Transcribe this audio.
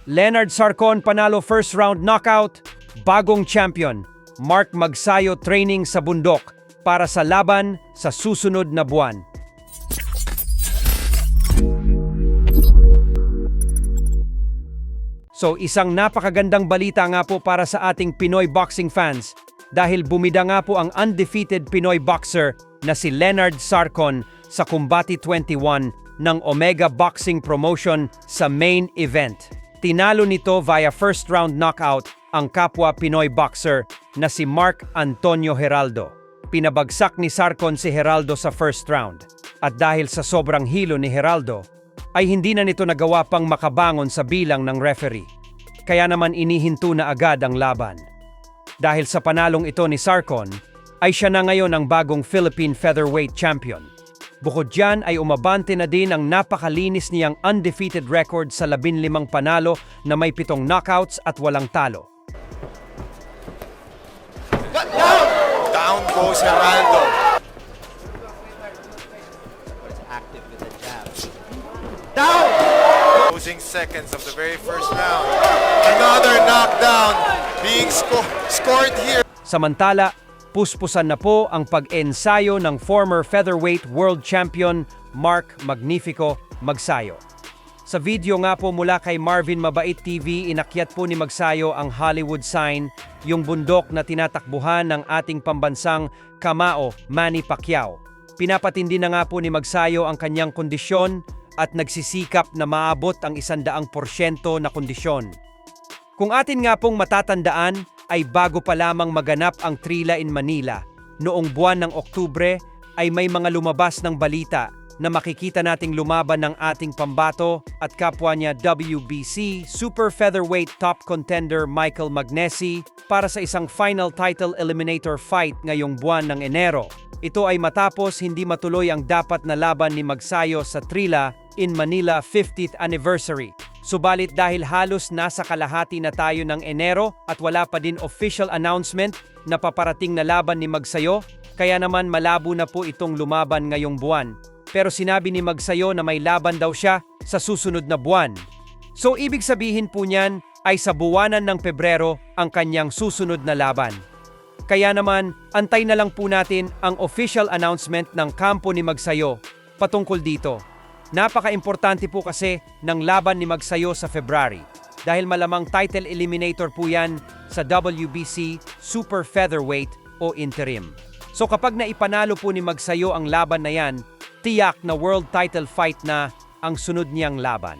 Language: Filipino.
Leonard Sarcon panalo first round knockout, bagong champion. Mark Magsayo training sa bundok para sa laban sa susunod na buwan. So isang napakagandang balita nga po para sa ating Pinoy boxing fans dahil bumida nga po ang undefeated Pinoy boxer na si Leonard Sarcon sa Combati 21 ng Omega Boxing Promotion sa main event. Tinalo nito via first round knockout ang kapwa Pinoy boxer na si Mark Antonio Heraldo. Pinabagsak ni Sarcon si Heraldo sa first round at dahil sa sobrang hilo ni Heraldo ay hindi na nito nagawa pang makabangon sa bilang ng referee. Kaya naman inihinto na agad ang laban. Dahil sa panalong ito ni Sarcon, ay siya na ngayon ang bagong Philippine featherweight champion. Bukod dyan ay umabante na din ang napakalinis niyang undefeated record sa 15 panalo na may 7 knockouts at walang talo. Down goes Heraldo. Active with the jab. Down! Closing seconds of the very first round. Another knockdown being scored here. Samantala, puspusan na po ang pag-ensayo ng former featherweight world champion Mark Magnifico Magsayo. Sa video nga po mula kay Marvin Mabait TV, inakyat po ni Magsayo ang Hollywood sign, yung bundok na tinatakbuhan ng ating pambansang kamao Manny Pacquiao. Pinapatindi na nga po ni Magsayo ang kanyang kondisyon at nagsisikap na maabot ang 100% na kondisyon. Kung atin nga pong matatandaan, ay bago pa lamang maganap ang Trila in Manila, noong buwan ng Oktubre ay may mga lumabas ng balita na makikita nating lumaban ng ating pambato at kapwa niya WBC Super Featherweight top contender Michael Magnesi para sa isang final title eliminator fight ngayong buwan ng Enero. Ito ay matapos hindi matuloy ang dapat na laban ni Magsayo sa Trila in Manila 50th anniversary. Subalit dahil halos nasa kalahati na tayo ng Enero at wala pa din official announcement na paparating na laban ni Magsayo, kaya naman malabo na po itong lumaban ngayong buwan. Pero sinabi ni Magsayo na may laban daw siya sa susunod na buwan. So ibig sabihin po niyan ay sa buwanan ng Pebrero ang kanyang susunod na laban. Kaya naman, antay na lang po natin ang official announcement ng kampo ni Magsayo patungkol dito. Napaka-importante po kasi ng laban ni Magsayo sa February dahil malamang title eliminator po yan sa WBC Super Featherweight o interim. So kapag naipanalo po ni Magsayo ang laban na yan, tiyak na world title fight na ang sunod niyang laban.